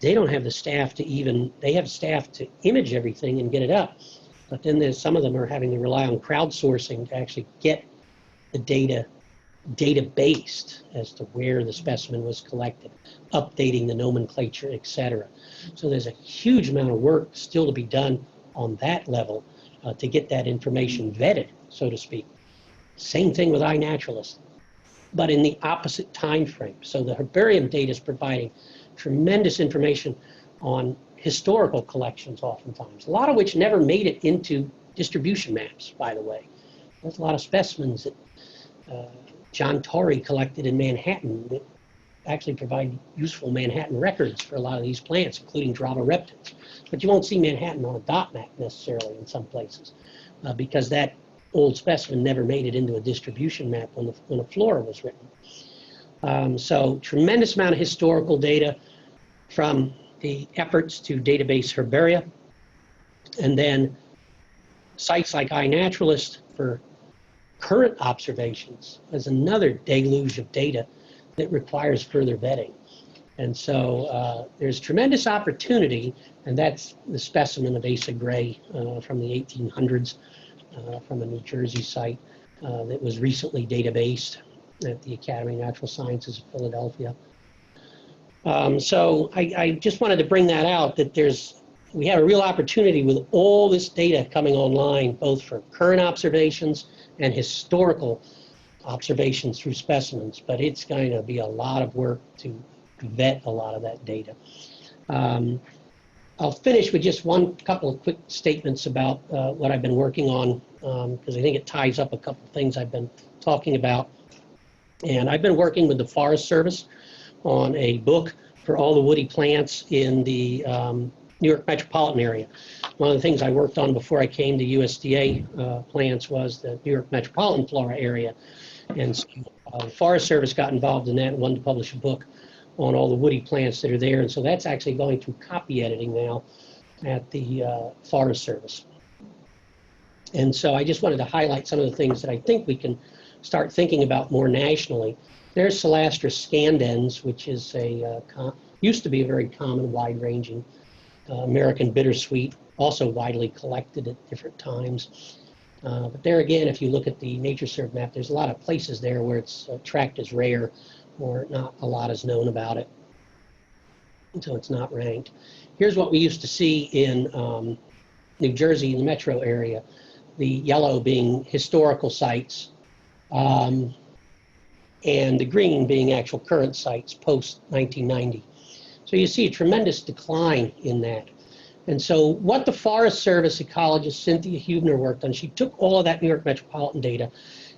[SPEAKER 1] they don't have the staff to even, they have staff to image everything and get it up. But then there's some of them are having to rely on crowdsourcing to actually get the data-based as to where the specimen was collected, updating the nomenclature, etc. So there's a huge amount of work still to be done on that level to get that information vetted, so to speak. Same thing with iNaturalist, but in the opposite time frame. So the herbarium data is providing tremendous information on historical collections oftentimes, a lot of which never made it into distribution maps, by the way. There's a lot of specimens that John Torrey collected in Manhattan that actually provide useful Manhattan records for a lot of these plants, including Dravareptans. But you won't see Manhattan on a dot map necessarily in some places because that old specimen never made it into a distribution map when a flora was written. So tremendous amount of historical data from the efforts to database herbaria, and then sites like iNaturalist for current observations is another deluge of data that requires further vetting. And so there's tremendous opportunity, and that's the specimen of Asa Gray from the 1800s from a New Jersey site that was recently databased at the Academy of Natural Sciences of Philadelphia. So I just wanted to bring that out, that we have a real opportunity with all this data coming online, both for current observations and historical observations through specimens, but it's going to be a lot of work to vet a lot of that data. I'll finish with just one couple of quick statements about what I've been working on, because I think it ties up a couple of things I've been talking about. And I've been working with the Forest Service on a book for all the woody plants in the New York metropolitan area. One of the things I worked on before I came to USDA plants was the New York metropolitan flora area. And so the Forest Service got involved in that and wanted to publish a book on all the woody plants that are there. And so that's actually going through copy editing now at the Forest Service. And so I just wanted to highlight some of the things that I think we can start thinking about more nationally. There's Celastris scandens, which is used to be a very common, wide-ranging American bittersweet, also widely collected at different times. But there again, if you look at the NatureServe map, there's a lot of places there where it's tracked as rare, or not a lot is known about it, so it's not ranked. Here's what we used to see in New Jersey, in the metro area, the yellow being historical sites, and the green being actual current sites post-1990. So you see a tremendous decline in that. And so what the Forest Service ecologist Cynthia Huebner worked on, she took all of that New York metropolitan data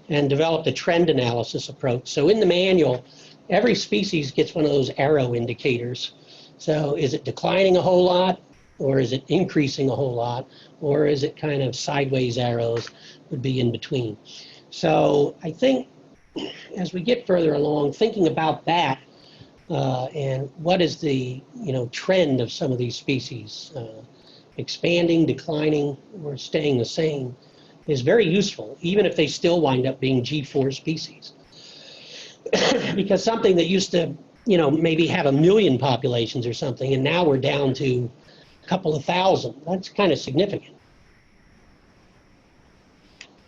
[SPEAKER 1] and developed a trend analysis approach. So in the manual, every species gets one of those arrow indicators. So is it declining a whole lot, or is it increasing a whole lot, or is it kind of sideways arrows would be in between. So I think as we get further along, thinking about that, and what is the trend of some of these species, expanding, declining, or staying the same, is very useful, even if they still wind up being G4 species. Because something that used to, maybe have 1 million populations or something, and now we're down to a couple of thousand, that's kind of significant.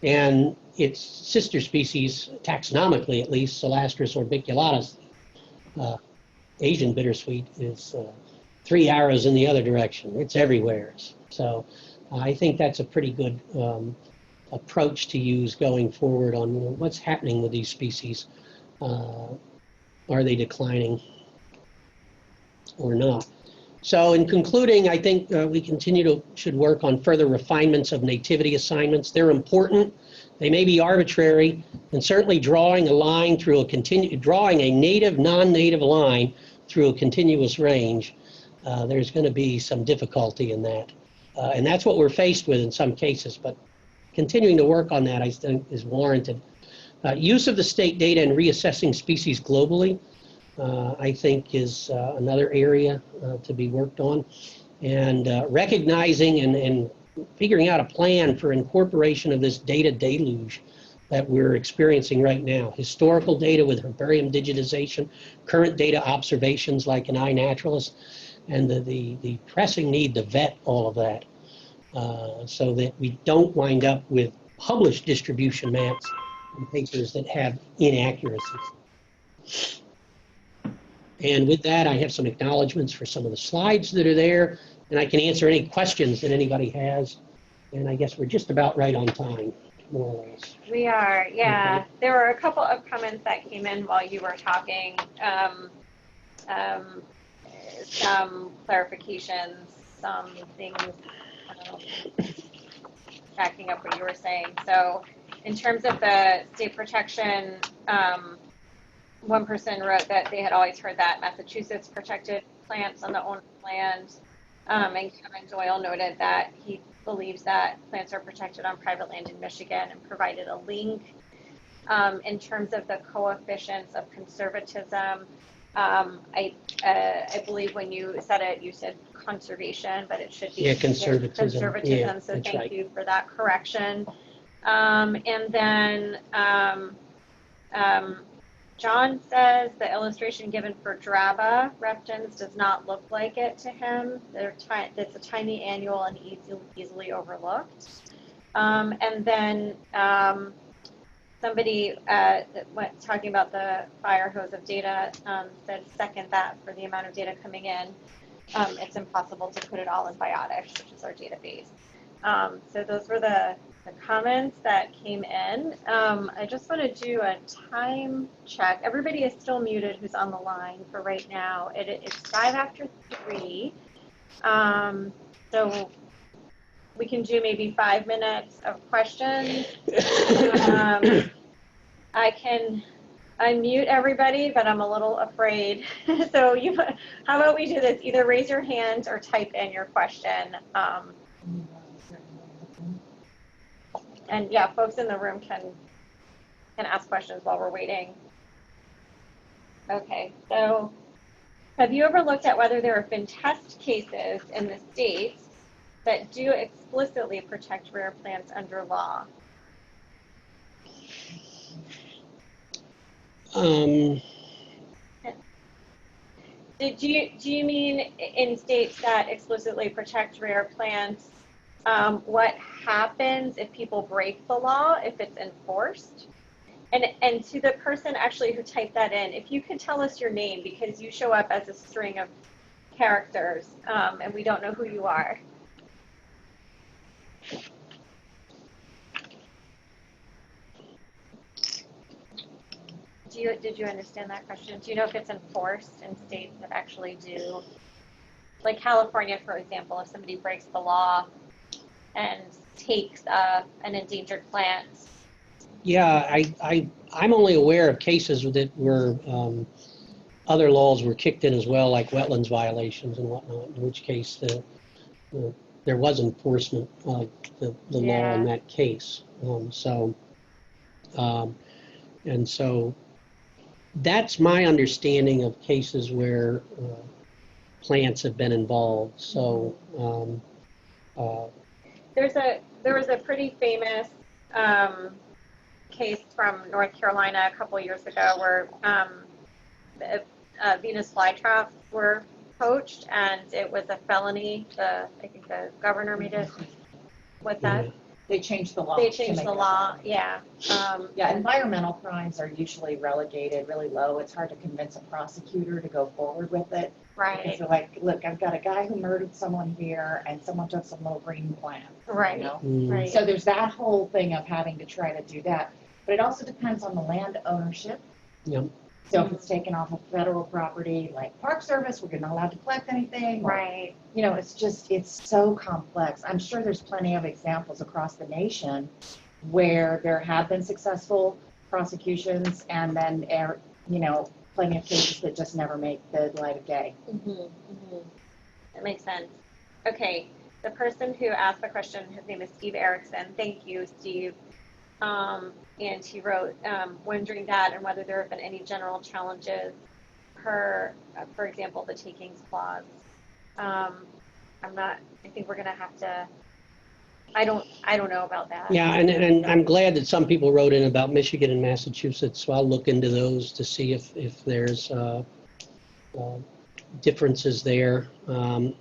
[SPEAKER 1] And its sister species, taxonomically at least, Celastris orbiculatus, Asian bittersweet, is 3 arrows in the other direction. It's everywhere. So I think that's a pretty good approach to use going forward on what's happening with these species. Are they declining or not? So in concluding, I think we should work on further refinements of nativity assignments. They're important. They may be arbitrary, and certainly drawing a line through drawing a native, non-native line through a continuous range, there's going to be some difficulty in that. And that's what we're faced with in some cases, but continuing to work on that, I think, is warranted. Use of the state data in reassessing species globally, I think, is another area to be worked on. And recognizing and figuring out a plan for incorporation of this data deluge that we're experiencing right now. Historical data with herbarium digitization, current data observations like an iNaturalist, and the pressing need to vet all of that so that we don't wind up with published distribution maps and papers that have inaccuracies. And with that, I have some acknowledgments for some of the slides that are there, and I can answer any questions that anybody has. And I guess we're just about right on time, more or less.
[SPEAKER 2] We are, yeah.
[SPEAKER 1] Okay.
[SPEAKER 2] There were a couple of comments that came in while you were talking. Some clarifications, some things, backing up what you were saying. So in terms of the state protection, one person wrote that they had always heard that Massachusetts protected plants on the owned land. And Kevin Doyle noted that he believes that plants are protected on private land in Michigan and provided a link. In terms of the coefficients of conservatism, I believe when you said it, you said conservation, but it should be
[SPEAKER 1] conservatism. Yeah,
[SPEAKER 2] so thank you for that correction. And then John says the illustration given for Draba reptans does not look like it to him. It's a tiny annual and easily overlooked. And then somebody talking about the fire hose of data said second that for the amount of data coming in, it's impossible to put it all in biotics, which is our database. So those were the comments that came in. I just want to do a time check. Everybody is still muted who's on the line for right now. It's 5 after 3. So we can do maybe 5 minutes of questions. I can unmute everybody, but I'm a little afraid. So how about we do this? Either raise your hand or type in your question. And yeah, folks in the room can ask questions while we're waiting. Okay, so have you ever looked at whether there have been test cases in the states that do explicitly protect rare plants under law? Do you mean in states that explicitly protect rare plants? What happens if people break the law, if it's enforced? And to the person actually who typed that in, if you could tell us your name, because you show up as a string of characters and we don't know who you are. Did you understand that question? Do you know if it's enforced in states that actually do? Like California, for example, if somebody breaks the law and takes an endangered plant.
[SPEAKER 1] Yeah, I'm only aware of cases that were other laws were kicked in as well, like wetlands violations and whatnot, in which case there was enforcement of the law in that case. And so that's my understanding of cases where plants have been involved. So
[SPEAKER 2] there was a pretty famous case from North Carolina a couple years ago where Venus flytraps were poached, and it was a felony. I think the governor made it. What's that?
[SPEAKER 3] They changed the law.
[SPEAKER 2] They changed the law, yeah.
[SPEAKER 3] Yeah, environmental crimes are usually relegated really low. It's hard to convince a prosecutor to go forward with it.
[SPEAKER 2] Right.
[SPEAKER 3] Because they're like, look, I've got a guy who murdered someone here, and someone took some little green plants.
[SPEAKER 2] Right.
[SPEAKER 3] You know?
[SPEAKER 2] Right.
[SPEAKER 3] So there's that whole thing of having to try to do that. But it also depends on the land ownership.
[SPEAKER 1] Yep.
[SPEAKER 3] So if it's taken off of federal property, like Park Service, we're not allowed to collect anything. Or,
[SPEAKER 2] right.
[SPEAKER 3] You know, it's so complex. I'm sure there's plenty of examples across the nation where there have been successful prosecutions and then, plenty of cases that just never make the light of day.
[SPEAKER 2] Mm-hmm. Mm-hmm. That makes sense. Okay. the person who asked the question, his name is Steve Erickson. Thank you, Steve. And he wrote, wondering that and whether there have been any general challenges for example, the takings clause. I think we're gonna have to, I don't know about that.
[SPEAKER 1] Yeah, and I'm glad that some people wrote in about Michigan and Massachusetts, so I'll look into those to see if there's differences there.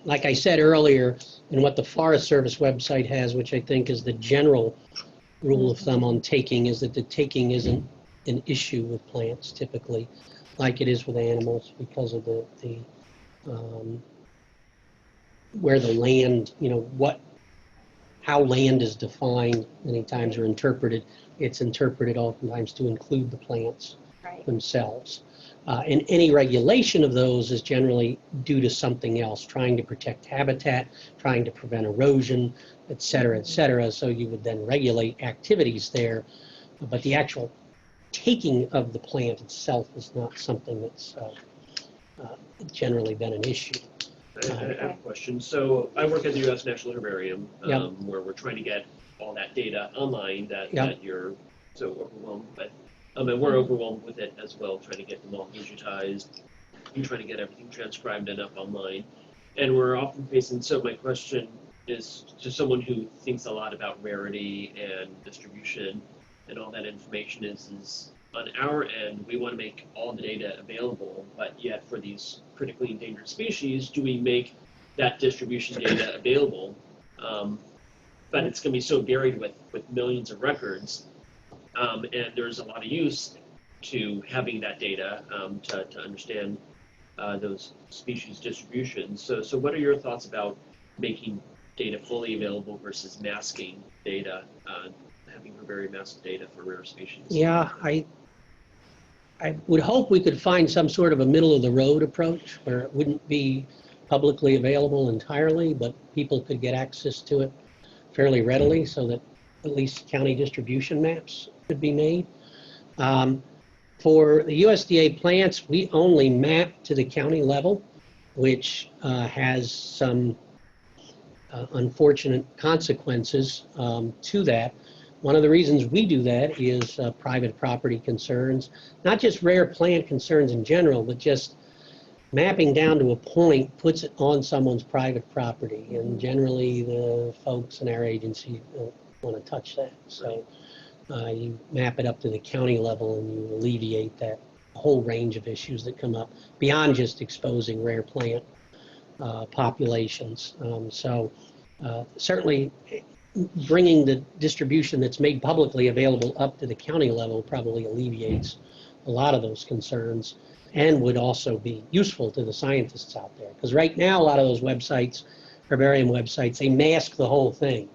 [SPEAKER 1] Like I said earlier, and what the Forest Service website has, which I think is the general rule of thumb on taking, is that the taking isn't an issue with plants typically, like it is with animals, because of the where the land, how land is defined many times or interpreted. It's interpreted oftentimes to include the plants themselves. And any regulation of those is generally due to something else, trying to protect habitat, trying to prevent erosion, et cetera, et cetera. So you would then regulate activities there. But the actual taking of the plant itself is not something that's generally been an issue.
[SPEAKER 4] I have a question. So I work at the U.S. National Herbarium,
[SPEAKER 1] Yep.
[SPEAKER 4] where we're trying to get all that data online that,
[SPEAKER 1] Yep.
[SPEAKER 4] that you're so overwhelmed with. And we're overwhelmed with it as well, trying to get them all digitized, and trying to get everything transcribed and up online. And we're often facing, so my question is to someone who thinks a lot about rarity and distribution and all that information is on our end, we want to make all the data available, but yet for these critically endangered species, do we make that distribution data available? But it's going to be so buried with millions of records, and there's a lot of use to having that data to understand those species distributions. So what are your thoughts about making data fully available versus masking data, having very massive data for rare species?
[SPEAKER 1] Yeah, I would hope we could find some sort of a middle-of-the-road approach where it wouldn't be publicly available entirely, but people could get access to it fairly readily so that at least county distribution maps could be made. For the USDA plants, we only map to the county level, which has some unfortunate consequences to that. One of the reasons we do that is private property concerns, not just rare plant concerns in general, but just mapping down to a point puts it on someone's private property. And generally the folks in our agency don't want to touch that. So you map it up to the county level and you alleviate that whole range of issues that come up beyond just exposing rare plant populations. Certainly bringing the distribution that's made publicly available up to the county level probably alleviates a lot of those concerns and would also be useful to the scientists out there. Because right now, a lot of those websites, herbarium websites, they mask the whole thing.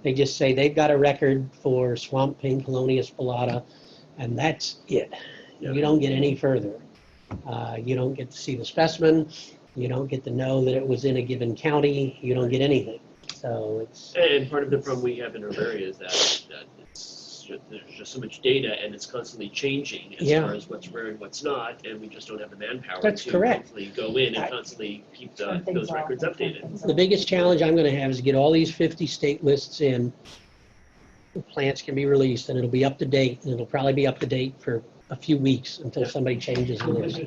[SPEAKER 1] They just say they've got a record for swamp pink Colonia spallata, and that's it.
[SPEAKER 4] Yeah.
[SPEAKER 1] You don't get any further. You don't get to see the specimen. You don't get to know that it was in a given county. You don't get anything. So it's...
[SPEAKER 4] And part of the problem we have in herbaria is that there's just so much data and it's constantly changing as far as what's rare and what's not, and we just don't have the manpower
[SPEAKER 1] That's
[SPEAKER 4] to
[SPEAKER 1] correct.
[SPEAKER 4] constantly go in and constantly keep those records updated.
[SPEAKER 1] The biggest challenge I'm going to have is to get all these 50 state lists in. The plants can be released and it'll be up to date, and it'll probably be up to date for a few weeks until somebody changes the list.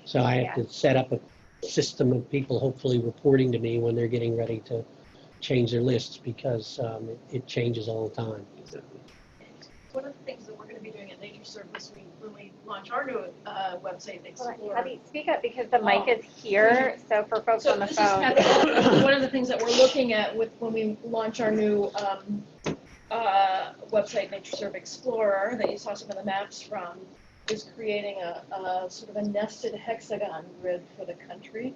[SPEAKER 1] So I have to set up a system of people hopefully reporting to me when they're getting ready to change their lists, because it changes all the time.
[SPEAKER 4] Exactly.
[SPEAKER 5] One of the things that we're going to be doing at NatureServe this week when we launch our new website, Explore.
[SPEAKER 2] Have speak up because the mic is here, so for folks on the
[SPEAKER 5] this
[SPEAKER 2] phone.
[SPEAKER 5] is one of the things that we're looking at when we launch our new website, NatureServe Explorer, that you saw some of the maps from, is creating a sort of a nested hexagon grid for the country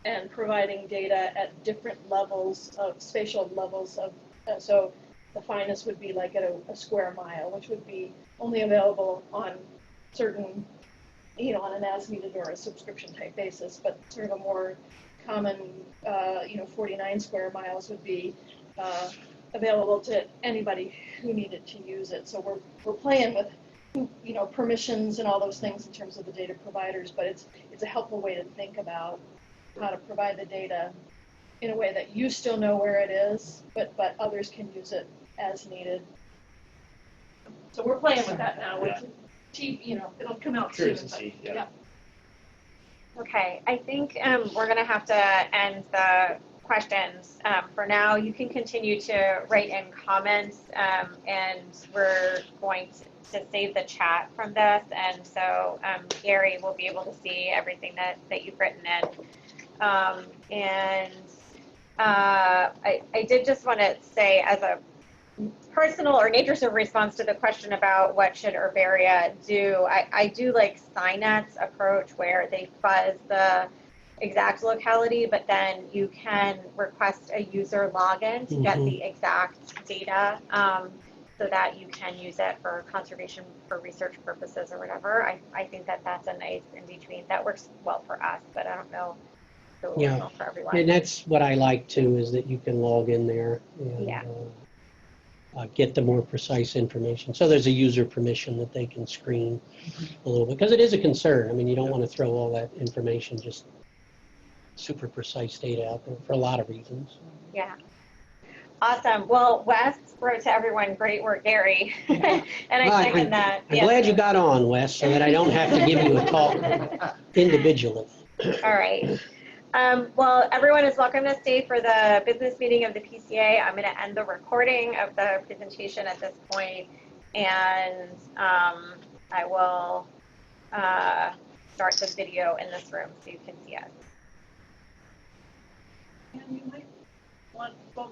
[SPEAKER 5] and providing data at different levels of spatial levels of, so the finest would be like at a square mile, which would be only available on certain, on an as needed or a subscription type basis, but sort of a more common, 49 square miles would be available to anybody who needed to use it. So we're playing with, permissions and all those things in terms of the data providers, but it's a helpful way to think about how to provide the data in a way that you still know where it is, but others can use it as needed. So we're playing with that now, with it'll come out soon.
[SPEAKER 4] Curious to
[SPEAKER 5] but-
[SPEAKER 4] see, yeah.
[SPEAKER 2] Okay, I think we're gonna have to end the questions. For now, you can continue to write in comments, and we're going to save the chat from this, and so Gary will be able to see everything that you've written in. I did just want to say, as a personal or nature's response to the question about what should herbaria do, I do like Synet's approach where they fuzz the exact locality, but then you can request a user login to get the exact data, so that you can use it for conservation, for research purposes or whatever. I think that that's a nice in between. That works well for us, but I don't know if it will work well for everyone.
[SPEAKER 1] And that's what I like too, is that you can log in there and get the more precise information. So there's a user permission that they can screen a little bit, because it is a concern. I mean, you don't want to throw all that information, just super precise data out there for a lot of reasons.
[SPEAKER 2] Yeah. Awesome. Well, Wes wrote to everyone, great work, Gary. And I second that.
[SPEAKER 1] I'm glad you got on, Wes, so that I don't have to give you a talk individually.
[SPEAKER 2] All right. Well, everyone is welcome to stay for the business meeting of the PCA. I'm going to end the recording of the presentation at this point, and I will start the video in this room so you can see us.
[SPEAKER 5] And you might want folks